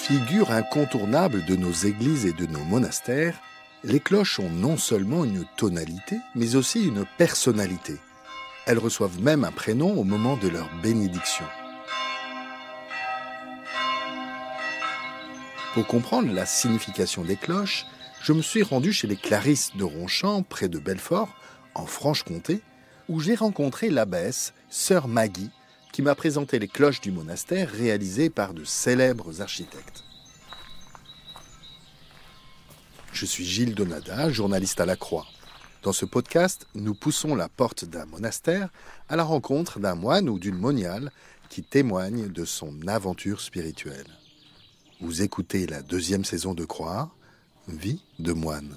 Figure incontournable de nos églises et de nos monastères, les cloches ont non seulement une tonalité, mais aussi une personnalité. Elles reçoivent même un prénom au moment de leur bénédiction. Pour comprendre la signification des cloches, je me suis rendu chez les Clarisses de Ronchamp, près de Belfort, en Franche-Comté, où j'ai rencontré l'abbesse, sœur Maggie, qui m'a présenté les cloches du monastère réalisées par de célèbres architectes. Je suis Gilles Donada, journaliste à La Croix. Dans ce podcast, nous poussons la porte d'un monastère à la rencontre d'un moine ou d'une moniale qui témoigne de son aventure spirituelle. Vous écoutez la 2e saison de Croire, Vie de moine.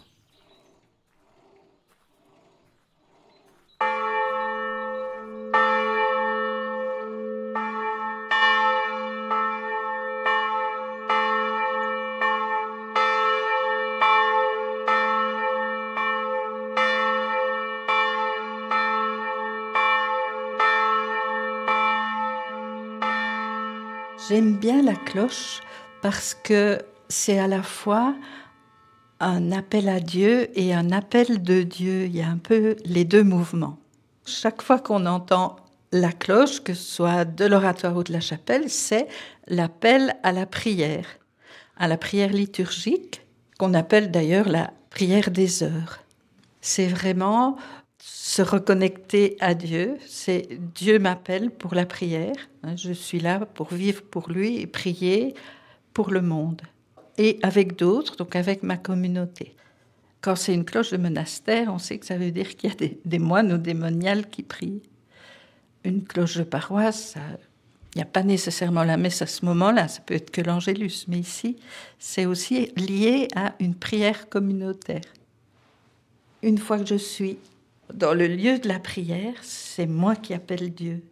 J'aime bien la cloche parce que c'est à la fois un appel à Dieu et un appel de Dieu. Il y a un peu les deux mouvements. Chaque fois qu'on entend la cloche, que ce soit de l'oratoire ou de la chapelle, c'est l'appel à la prière liturgique, qu'on appelle d'ailleurs la prière des heures. C'est vraiment se reconnecter à Dieu, c'est Dieu m'appelle pour la prière, je suis là pour vivre pour lui et prier pour le monde. Et avec d'autres, donc avec ma communauté. Quand c'est une cloche de monastère, on sait que ça veut dire qu'il y a des moines ou des moniales qui prient. Une cloche de paroisse, il n'y a pas nécessairement la messe à ce moment-là, ça peut être que l'angélus, mais ici, c'est aussi lié à une prière communautaire. Une fois que je suis dans le lieu de la prière, c'est moi qui appelle Dieu.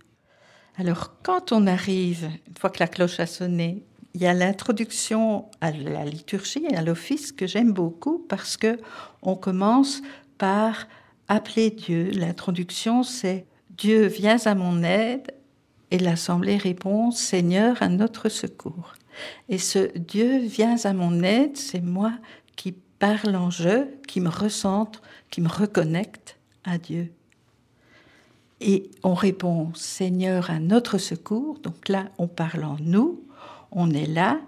Alors, quand on arrive, une fois que la cloche a sonné, il y a l'introduction à la liturgie et à l'office que j'aime beaucoup parce que on commence par appeler Dieu. L'introduction, c'est « Dieu, viens à mon aide » et l'assemblée répond « Seigneur, à notre secours ». Et ce « Dieu, viens à mon aide », c'est moi qui parle en je, qui me recentre, qui me reconnecte à Dieu. Et on répond « Seigneur, à notre secours ». Donc là, on parle en nous. On est là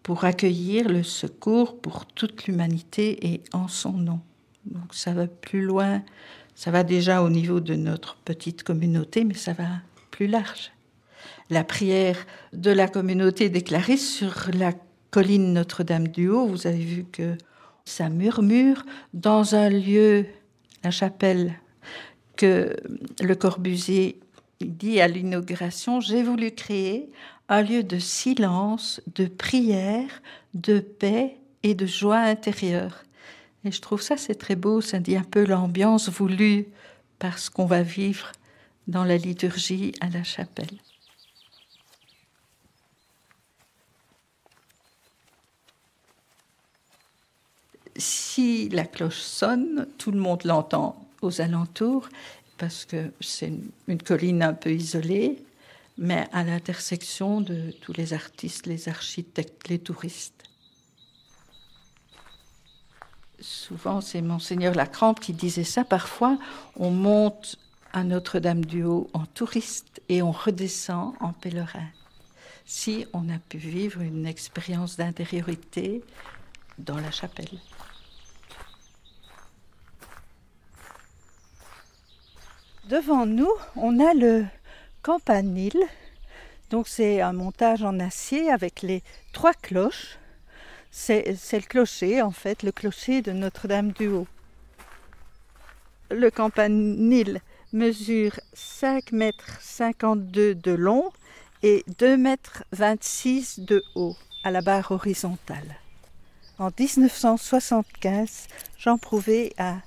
pour accueillir le secours pour toute l'humanité et en son nom. Donc ça va plus loin. Ça va déjà au niveau de notre petite communauté, mais ça va plus large. La prière de la communauté des Clarisses sur la colline Notre-Dame-du-Haut, vous avez vu que ça murmure dans un lieu, la chapelle, que Le Corbusier dit à l'inauguration « J'ai voulu créer un lieu de silence, de prière, de paix et de joie intérieure. » Et je trouve ça, c'est très beau, ça dit un peu l'ambiance voulue par ce qu'on va vivre dans la liturgie à la chapelle. Si la cloche sonne, tout le monde l'entend aux alentours, parce que c'est une colline un peu isolée, mais à l'intersection de tous les artistes, les architectes, les touristes. Souvent, c'est Monseigneur Lacrampe qui disait ça. Parfois, on monte à Notre-Dame-du-Haut en touriste et on redescend en pèlerin. Si on a pu vivre une expérience d'intériorité dans la chapelle. Devant nous, on a le campanile. Donc c'est un montage en acier avec les 3 cloches. C'est le clocher, en fait, le clocher de Notre-Dame-du-Haut. Le campanile mesure 5,52 m de long et 2,26 m de haut à la barre horizontale. En 1975, Jean Prouvé a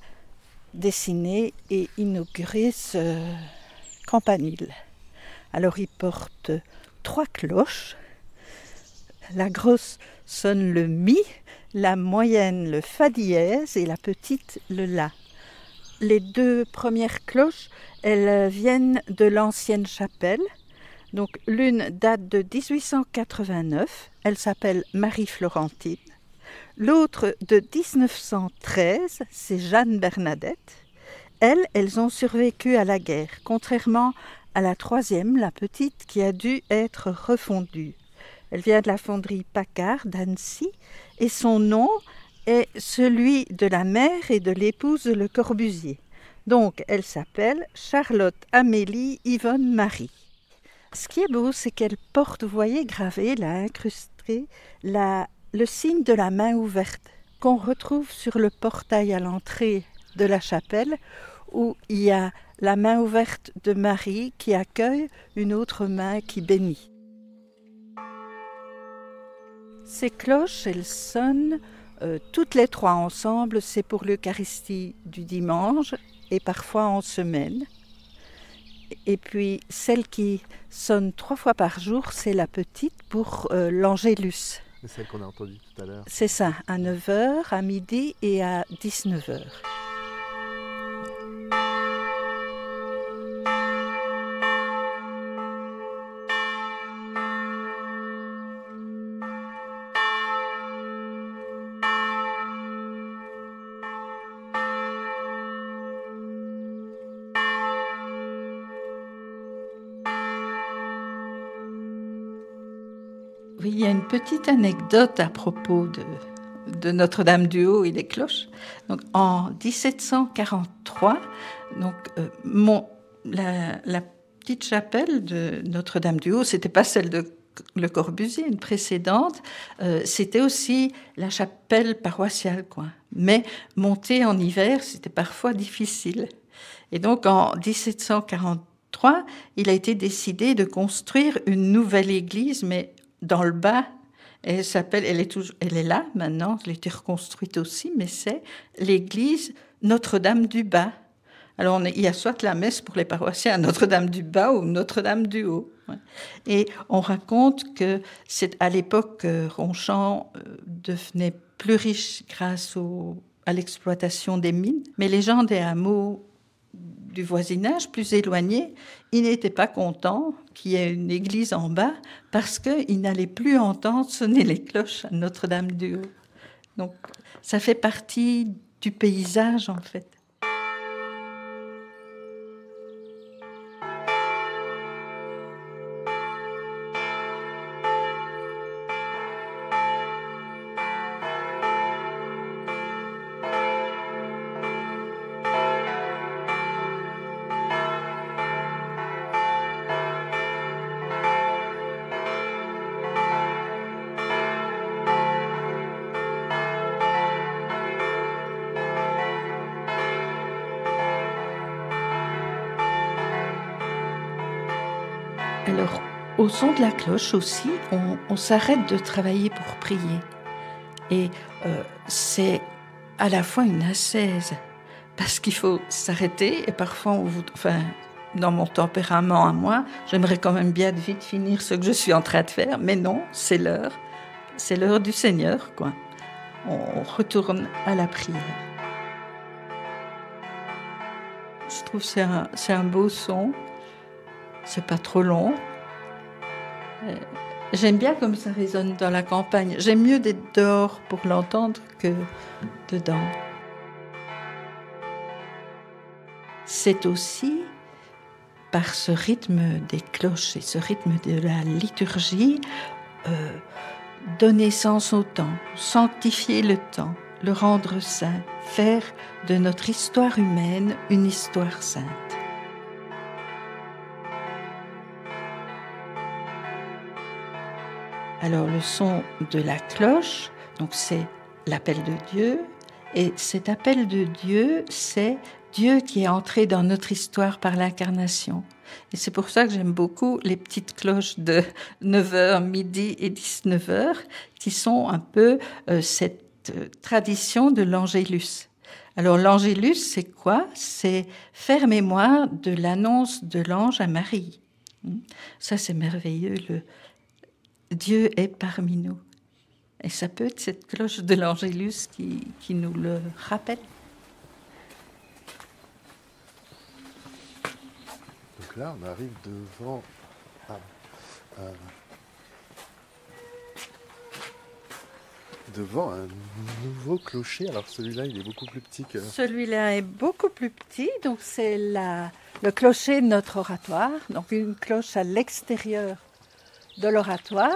dessiné et inauguré ce campanile. Alors il porte 3 cloches. La grosse sonne le mi, la moyenne le fa dièse et la petite le la. Les 2 premières cloches, elles viennent de l'ancienne chapelle Donc l'une date de 1889, elle s'appelle Marie-Florentine. L'autre de 1913, c'est Jeanne Bernadette. Elles ont survécu à la guerre, contrairement à la troisième, la petite, qui a dû être refondue. Elle vient de la fonderie Paccard d'Annecy et son nom est celui de la mère et de l'épouse de Le Corbusier. Donc, elle s'appelle Charlotte Amélie Yvonne Marie. Ce qui est beau, c'est qu'elle porte, vous voyez, gravé, là, incrusté, le signe de la main ouverte qu'on retrouve sur le portail à l'entrée de la chapelle, où il y a la main ouverte de Marie qui accueille une autre main qui bénit. Ces cloches, elles sonnent toutes les trois ensemble, c'est pour l'Eucharistie du dimanche et parfois en semaine. Et puis celle qui sonne 3 fois par jour, c'est la petite pour l'Angélus. C'est celle qu'on a entendue tout à l'heure. C'est ça, à 9h, à midi et à 19h. Oui, il y a une petite anecdote à propos de Notre-Dame-du-Haut et des cloches. Donc, en 1743, donc, la petite chapelle de Notre-Dame-du-Haut, c'était pas celle de Le Corbusier, une précédente, c'était aussi la chapelle paroissiale, quoi. Mais monter en hiver, c'était parfois difficile. Et donc, en 1743, il a été décidé de construire une nouvelle église, mais dans le bas. Elle est là maintenant, elle a été reconstruite aussi, mais c'est l'église Notre-Dame-du-Bas. Alors, il y a soit la messe pour les paroissiens à Notre-Dame-du-Bas ou Notre-Dame-du-Haut. Et on raconte que c'est à l'époque que Ronchamp devenait plus riche grâce à l'exploitation des mines, mais les gens des hameaux du voisinage plus éloigné, ils n'étaient pas contents qu'il y ait une église en bas parce qu'ils n'allaient plus entendre sonner les cloches à Notre-Dame-du-Haut. Donc, ça fait partie du paysage, en fait. Alors, au son de la cloche aussi, on s'arrête de travailler pour prier. Et c'est à la fois une ascèse, parce qu'il faut s'arrêter, et parfois, dans mon tempérament à moi, j'aimerais quand même bien vite finir ce que je suis en train de faire, mais non, c'est l'heure du Seigneur, quoi. On retourne à la prière. Je trouve que c'est un beau son. C'est pas trop long. J'aime bien comme ça résonne dans la campagne. J'aime mieux d'être dehors pour l'entendre que dedans. C'est aussi par ce rythme des cloches et ce rythme de la liturgie, donner sens au temps, sanctifier le temps, le rendre saint, faire de notre histoire humaine une histoire sainte. Alors le son de la cloche, donc c'est l'appel de Dieu, et cet appel de Dieu, c'est Dieu qui est entré dans notre histoire par l'incarnation. Et c'est pour ça que j'aime beaucoup les petites cloches de 9h, midi et 19h, qui sont un peu cette tradition de l'Angélus. Alors l'Angélus, c'est quoi? C'est faire mémoire de l'annonce de l'ange à Marie. Ça, c'est merveilleux, Dieu est parmi nous. Et ça peut être cette cloche de l'Angélus qui nous le rappelle. Donc là, on arrive devant un devant un nouveau clocher. Alors celui-là, il est beaucoup plus petit que... Celui-là est beaucoup plus petit, donc c'est le clocher de notre oratoire. Donc une cloche à l'extérieur de l'oratoire.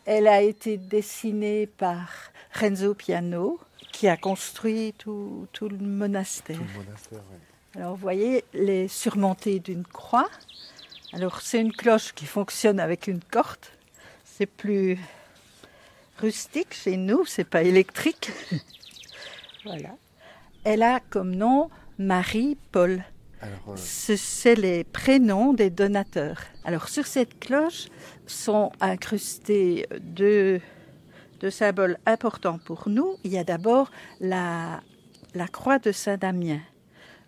Elle a été dessinée par Renzo Piano, qui a construit tout le monastère. Tout le monastère, oui. Alors vous voyez, elle est surmontée d'une croix. Alors c'est une cloche qui fonctionne avec une corde. C'est plus rustique chez nous, c'est pas électrique. Voilà. Elle a comme nom Marie-Paul. Alors, C'est les prénoms des donateurs. Alors sur cette cloche sont incrustés deux symboles importants pour nous. Il y a d'abord la croix de Saint-Damien.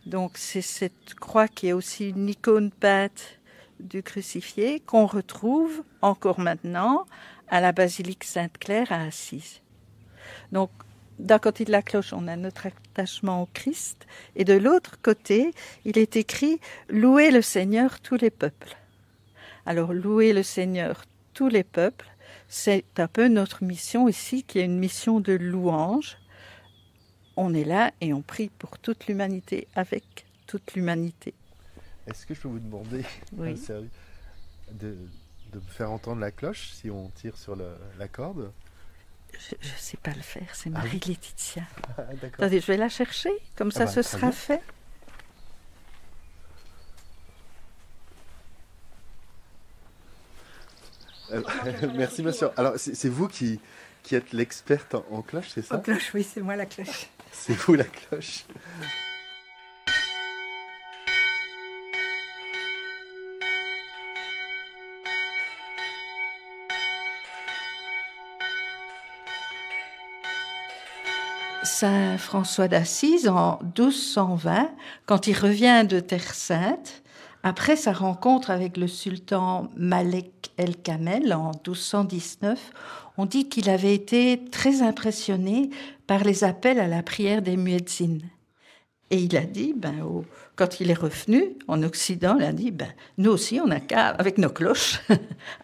Donc c'est cette croix qui est aussi une icône peinte du crucifié qu'on retrouve encore maintenant à la basilique Sainte-Claire à Assise. Donc d'un côté de la cloche, on a notre attachement au Christ, et de l'autre côté, il est écrit « Louez le Seigneur tous les peuples ». Alors, louer le Seigneur tous les peuples, c'est un peu notre mission ici, qui est une mission de louange. On est là et on prie pour toute l'humanité, avec toute l'humanité. est-ce que je peux vous demander, Oui. de me faire entendre la cloche si on tire sur la corde? Je ne sais pas le faire, c'est Marie-Laetitia. Ah, d'accord. Attendez, je vais la chercher, comme ça ce très sera bien. fait. Merci, monsieur. Alors, c'est vous qui êtes l'experte en cloche, c'est ça? En cloche, oui, c'est moi la cloche. C'est vous la cloche. Saint François d'Assise, en 1220, quand il revient de Terre Sainte, après sa rencontre avec le sultan Malek el-Kamel en 1219, on dit qu'il avait été très impressionné par les appels à la prière des muezzins. Et il a dit, quand il est revenu en Occident, il a dit, nous aussi, on n'a qu'à, avec nos cloches,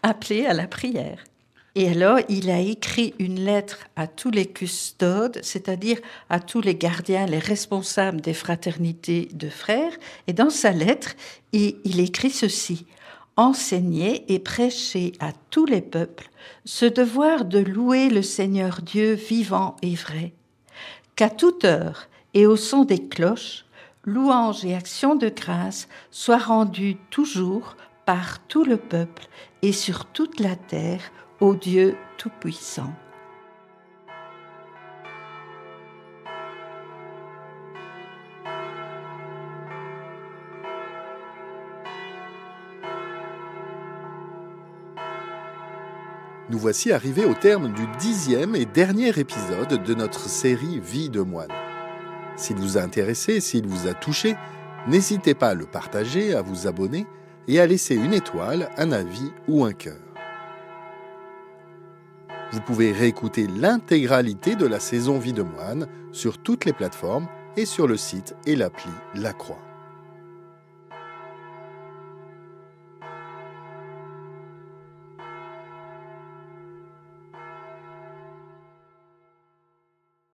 appeler à la prière. Et alors, il a écrit une lettre à tous les custodes, c'est-à-dire à tous les gardiens, les responsables des fraternités de frères. Et dans sa lettre, il écrit ceci: « Enseigner et prêcher à tous les peuples ce devoir de louer le Seigneur Dieu vivant et vrai, qu'à toute heure et au son des cloches, louange et action de grâce soient rendues toujours par tout le peuple et sur toute la terre, ô Dieu Tout-Puissant. » Nous voici arrivés au terme du 10e et dernier épisode de notre série Vie de moine. S'il vous a intéressé, s'il vous a touché, n'hésitez pas à le partager, à vous abonner et à laisser une étoile, un avis ou un cœur. Vous pouvez réécouter l'intégralité de la saison Vie de moine sur toutes les plateformes et sur le site et l'appli La Croix.